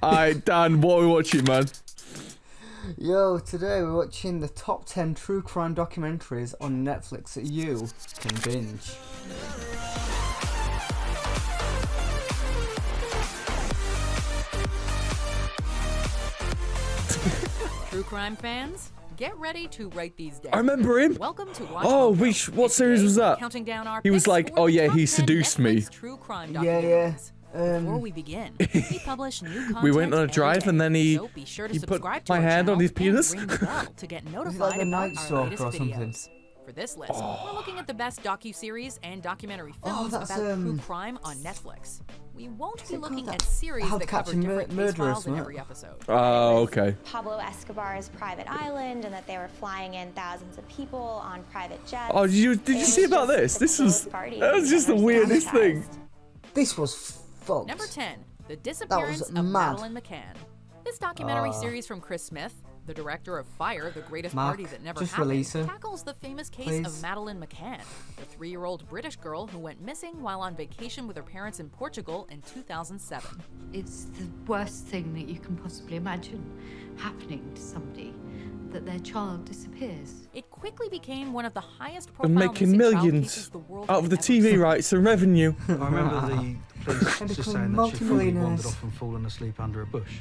Alright, Dan, what are we watching, man? Yo, today we're watching the top 10 true crime documentaries on Netflix that you can binge. True crime fans, get ready to write these down. I remember him. Welcome to Watch Oh, what series was that? Counting down our He was like, oh yeah, he seduced me. True crime Yeah. Before we begin, we publish new content. We went on a every drive day, and then he so be sure to put subscribe to my our hand on channel his penis. and ring the bell to get Is it notified like the about Night our Stalker latest or something? videos. For this list, we're looking at the best docu-series and documentary Oh, films that's, about true crime on Netflix. We won't be it called looking that? at series How to that Catch cover a different case Murderer, files in isn't it? every episode. Oh, okay. Pablo Escobar's private island, and that they were flying in thousands of people on private jets. Oh, did you see about this? That was just the weirdest thing. This was fucked. Number 10, The Disappearance of mad. Madeleine McCann. This documentary series from Chris Smith, the director of Fire, The Greatest Mark, Party That Never just Happened, release her, tackles the famous case please. of Madeleine McCann, the 3-year-old British girl who went missing while on vacation with her parents in Portugal in 2007. It's the worst thing that you can possibly imagine happening to somebody, that their child disappears. It quickly became one of the highest And profile making missing child millions cases the world out of has the ever TV seen. rights and revenue. I remember the police just become saying that she'd probably multi-millionaires. wandered off and fallen asleep under a bush,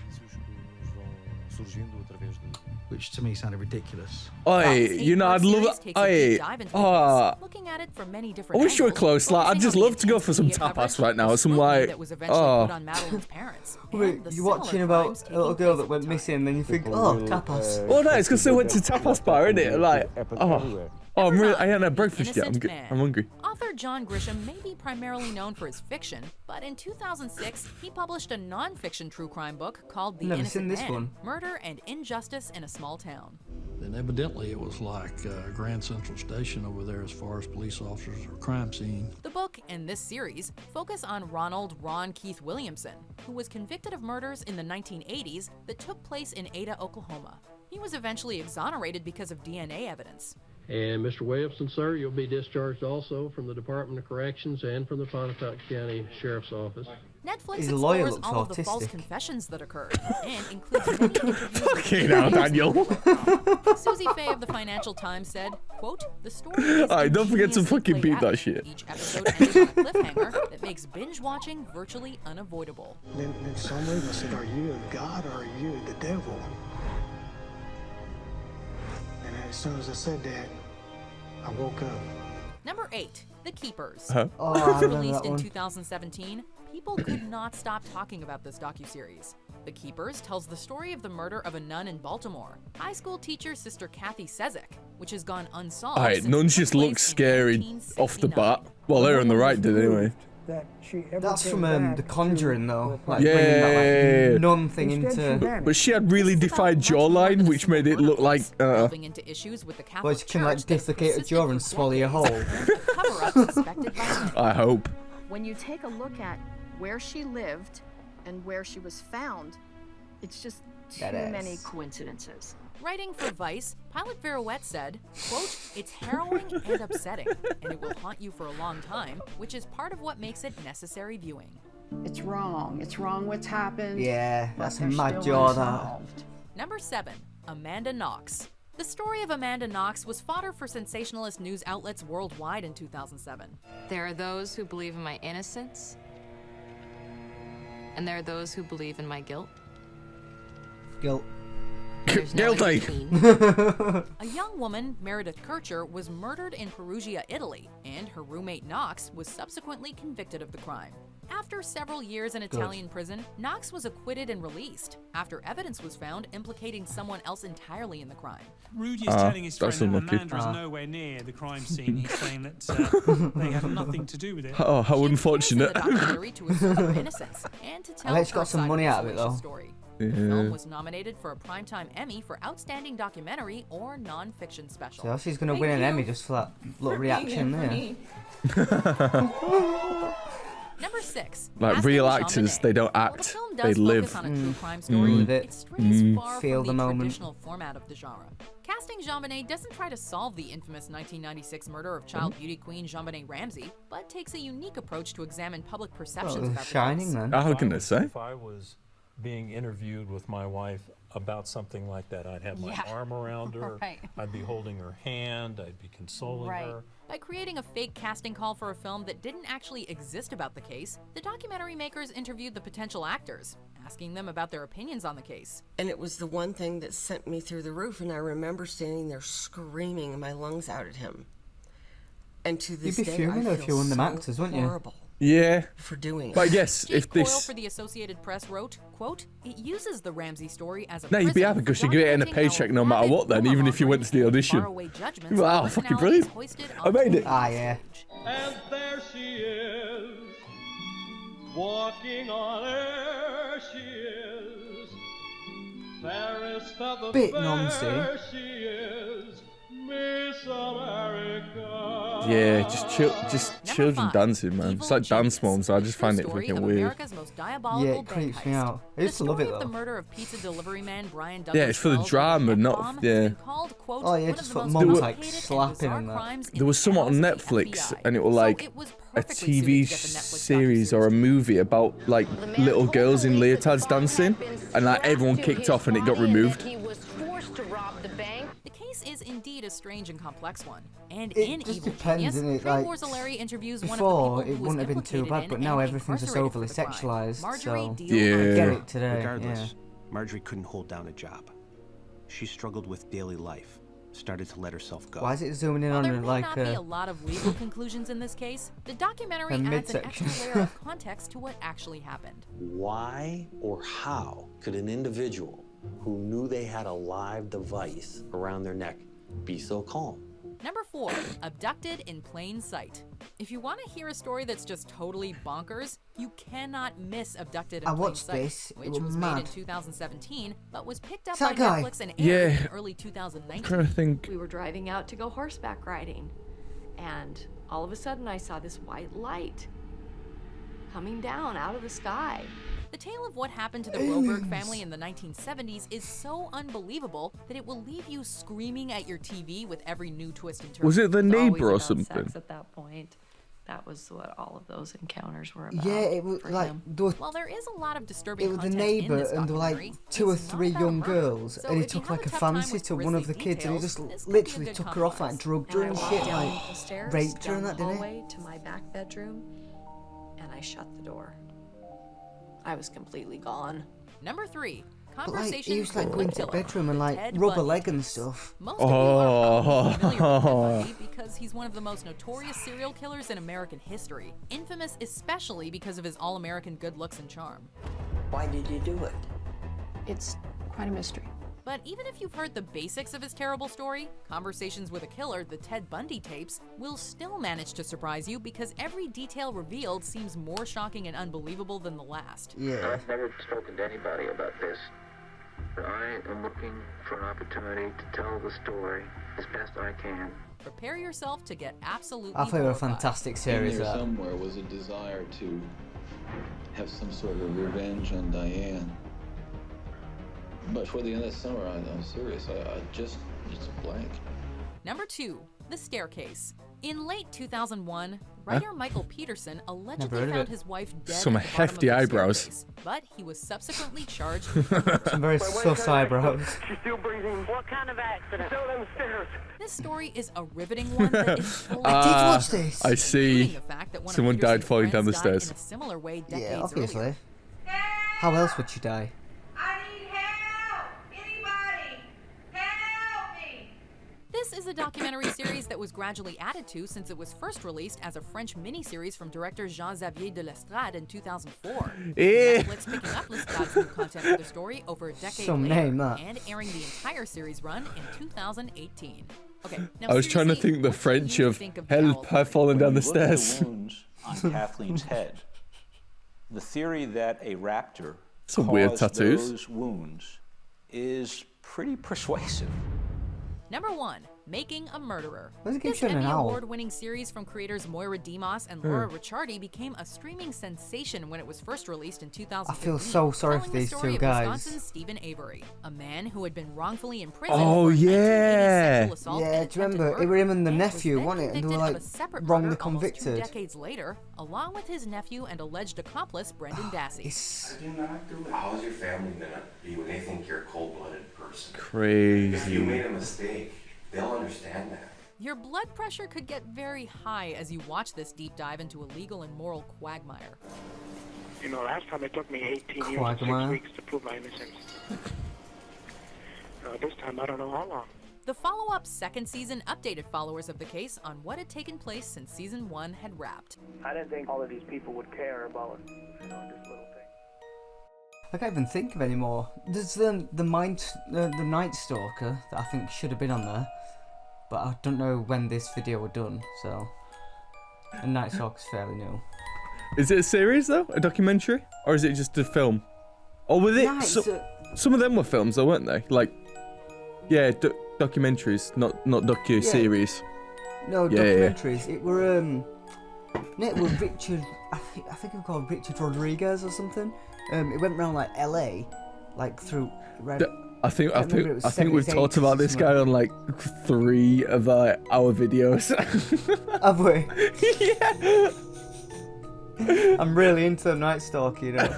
which to me sounded ridiculous. Oi, This you know, I'd 8-part love series it. takes a deep dive into the case, looking at it from many different I wish you were angles, close. Like, I'd focusing just on the love to go for some intensity of tapas coverage, right now. the Some scrutiny like, that was eventually put on Madeleine's parents, Wait, and the you're watching similar about crimes a little taking girl place that at went the missing, time. and then you think, oh, tapas. oh no, it's because they went to tapas bar, isn't it? Like, I hadn't had breakfast yet. Innocent Man. I'm hungry. Author John Grisham may be primarily known for his fiction, but in 2006, he published a non-fiction true crime book called The Never Innocent seen this Man, one. Murder and Injustice in a Small Town. And evidently it was like Grand Central Station over there as far as police officers or crime scene. The book and this series focus on Ron Keith Williamson, who was convicted of murders in the 1980s that took place in Ada, Oklahoma. He was eventually exonerated because of DNA evidence. And Mr. Williamson, sir, you'll be discharged also from the Department of Corrections and from the Pontotoc County Sheriff's Office. Netflix His lawyer explores looks all of the false autistic. confessions that occurred and includes many interviews with Fucking hell, Daniel. Susie Faye of the Financial Times said, quote, "The story is Alright, don't forget to ingeniously fucking played beat that out. shit." Each episode ended on a cliffhanger that makes binge watching virtually unavoidable." Then somebody I said, "Are you a god or are you the devil?" And as soon as I said that, I woke up. Number 8, The Keepers. Huh? Oh, I remember Released that in one. 2017, people could not stop talking about this docuseries. The Keepers tells the story of the murder of a nun in Baltimore, high school teacher Sister Kathy Sezek, which has gone unsolved. Alright, since it nuns took just look place in scary off the 1969. bat. Well, they're on the right, did anyway. That's from The Conjuring, though. Like, Yeah. bringing that, like, nun thing into... But she had really defined jawline, which made it look like. Delving into issues with the Catholic Well, she can, like, Church that dislocate a persisted jaw for and swallow your decades, hole. a cover-up suspected by many. I hope. When you take a look at where she lived and where she was found, it's just too That ass. many coincidences. Writing for Vice, Pilot Verouette said, quote, "It's harrowing and upsetting, and it will haunt you for a long time, which is part of what makes it necessary viewing." It's wrong. It's wrong what's happened. Yeah, but that's a they're mad still jaw, that. unsolved. Number 7, Amanda Knox. The story of Amanda Knox was fodder for sensationalist news outlets worldwide in 2007. There are those who believe in my innocence, and there are those who believe in my guilt. Guilt. There's no in Guilty. between. A young woman, Meredith Kircher, was murdered in Perugia, Italy, and her roommate Knox was subsequently convicted of the crime. After several years in Italian prison, Knox was acquitted and released after evidence was found implicating someone else entirely in the crime. Rudy is telling his friend that's that unlucky. Amanda is nowhere near the crime scene. He's saying that they have nothing to do with it. Oh, how She unfortunate. appears in the documentary to assert her innocence and to tell bet she got her some side money the out of it, salacious though. story. The film was nominated for a Primetime Emmy for Outstanding Documentary or Non-Fiction Special. So she's gonna win an Emmy just for that little reaction there. Number 6. Like Casting real JonBenet. actors, they don't While the act, film they does live. focus on a true crime story, Live it. it strays far Feel from the the moment. traditional format of the genre. Casting JonBenet doesn't try to solve the infamous 1996 murder of child beauty queen JonBenet Ramsey, but takes a unique approach to examine public perceptions Oh, about the Shining, case. then. How can I say? If I was being interviewed with my wife about something like that. I'd have my arm around her, Right. I'd be holding her hand, I'd be consoling her. By creating a fake casting call for a film that didn't actually exist about the case, the documentary makers interviewed the potential actors, asking them about their opinions on the case. And it was the one thing that sent me through the roof, and I remember standing there screaming my lungs out at him. And to this You'd be day, fuming I if feel you're one of them so actors, wouldn't you? horrible Yeah. for doing it. But I guess Steve if Coyle this... for the Associated Press wrote, quote, "It uses the Ramsey story as a No, you'd be prism happy because for you're getting a documenting paycheck how no matter what then, rabid even if you went to the audition. faraway judgments You'd be like, of oh, fucking personalities brilliant. hoisted I made it. Ah, yeah. And there she is, walking on air she is, fairest of the Bit fair nonsense. she is, Miss America. Yeah, just children dancing, man. It's like dance moms. I just find it freaking weird. America's most diabolical Yeah, it creeps me out. I used to love it The story of the though. murder of pizza delivery man Brian Yeah, it's for the Douglas drama, Wells not bomb yeah. has been called, quote, Oh yeah, one just of the put most mums like complicated and slapping bizarre and that. crimes in There was the somewhat on annals of the Netflix, FBI. and it was So like it was a perfectly suited TV to get the Netflix series or a movie about like little girls in leotards dancing, and like everyone kicked off and it got removed. The case is indeed a strange and complex one. And It in just Evil depends, Genius, innit? Trey Like, Warzalari interviews one of the before, people it who wouldn't was have been too implicated bad, but in now and everything's just incarcerated overly for the crime. sexualized, Marjorie so Deal I get it today. Regardless, Yeah. Marjorie couldn't hold down a job. She struggled with daily life, started to let herself go. Why is it zooming in While on there her may like not be a lot of legal conclusions in this case, the documentary A adds an midsection. extra layer of context to what actually happened. Why or how could an individual who knew they had a live device around their neck be so calm? Number 4, Abducted in Plain Sight. If you want to hear a story that's just totally bonkers, you cannot miss Abducted in I Plain watched Sight, this, it which was made in mad. 2017, but was picked up It's that by guy. Netflix and aired Yeah. in early 2019. I'm trying to think. We were driving out to go horseback riding, and all of a sudden I saw this white light coming down out of the sky. The tale of what happened to the Broberg family in the 1970s is so unbelievable that it will leave you screaming at your TV with every new twist and turn. Was it the It's always neighbor or about something? Sex at that point. That was what all of those encounters were about. Yeah, it was for like him. While there is a lot of disturbing it was the content in neighbour this and there were like documentary, 2 or it's not 3 about young murder. girls, So and he if you took have like a a tough time fancy with to one of the grisly kids, and he details, just this could be a literally good took her off, like compromise. drugged her And and I shit, walked down like the stairs, raped her down and the that, didn't he? hallway to my back bedroom, and I shut the door. I was completely gone. Number 3, But like, Conversations he was like with going the to the Killer. bedroom and like Ted rub a Bundy leg and Tapes. stuff. Most of you are probably familiar with Ted Oh. Bundy because he's one of the most notorious serial killers in American history, infamous especially because of his all-American good looks and charm. Why did you do it? It's quite a mystery. But even if you've heard the basics of his terrible story, Conversations with a Killer, the Ted Bundy tapes, will still manage to surprise you because every detail revealed seems more shocking and unbelievable than the last. Yeah. I've never spoken to anybody about this. But I am looking for an opportunity to tell the story as best I can. Prepare yourself to get absolutely I thought it was a horrified. fantastic In series. there That. somewhere was a desire to have some sort of revenge on Diane. But for the end of the summer, I'm serious. It's blank. Number 2, The Staircase. In late 2001, writer Michael Peterson Never allegedly heard of found it. his wife dead Some at the bottom of hefty the eyebrows. staircase, but he was subsequently charged with murder. Some very sus eyebrows. She's still breathing. What kind of accident? Still downstairs. This story is a riveting one that is fully I did watch this. I see. including the fact that one of Someone died Peterson's falling down the friends died stairs. in a similar way decades Yeah, obviously. earlier. How else would she die? This is a documentary series that was gradually added to since it was first released as a French miniseries from director Jean-Xavier de Lestrade in 2004. Yeah. Netflix picking up Lestrade's new content for the story over a decade Some later name, that. and airing the entire series run in 2018. Okay, now I was trying to seriously, think the what do French you of think of help her falling down the When you look at stairs. the wounds on Kathleen's head, the theory that a raptor Some weird caused tattoos. those wounds is pretty persuasive. Number 1, Making a Murderer. Why does it keep This showing an Emmy owl? Award-winning series from creators Moira Demos and Laura Ricciardi became a streaming sensation when it was first released in 2015. I feel so sorry for telling the these story two of guys. Wisconsin's Stephen Avery, a man who had been wrongfully imprisoned Oh, for a 1980 yeah. sexual assault Yeah, and do you remember? attempted It were him and the murder, and nephew, was wasn't then it? And they were convicted like of a separate wrongly murder almost 2 convicted. decades later, along with his nephew and alleged accomplice Brendan Dassey. I do not do it. How's your family gonna be when they think you're a cold-blooded person? Crazy. If you made a mistake, they'll understand that. Your blood pressure could get very high as you watch this deep dive into a legal and moral quagmire. You know, last time it took me 18 years and Quagmire. 6 weeks to prove my innocence. This time I don't know how long. The follow-up second season updated followers of the case on what had taken place since season 1 had wrapped. I didn't think all of these people would care about, this little thing. I can't even think of any more. There's the Night Stalker that I think should have been on there, but I don't know when this video was done. So, and Night Stalker's fairly new. Is it a series though, a documentary, or is it just a film? Or with it, Yeah, some of them were films though, weren't they? Like, yeah, documentaries, not docu series. No, Yeah, documentaries. It were it was Richard. I think it was called Richard Rodriguez or something. It went around like LA, like through. I think we've 70s, talked about this guy on like 3 of our videos. Have we? Yeah. I'm really into the Night Stalker, you know.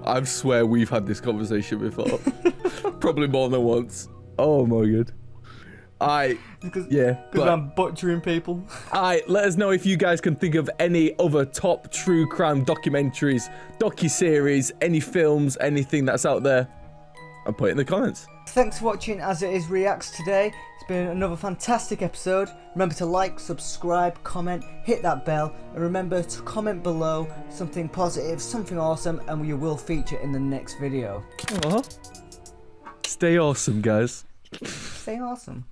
I swear we've had this conversation before. Probably more than once. Oh my god. Because I'm butchering people. Let us know if you guys can think of any other top true crime documentaries, docu-series, any films, anything that's out there. And put it in the comments. Thanks for watching As It Is Reacts today. It's been another fantastic episode. Remember to like, subscribe, comment, hit that bell, and remember to comment below something positive, something awesome, and we will feature in the next video. Stay awesome, guys. Stay awesome.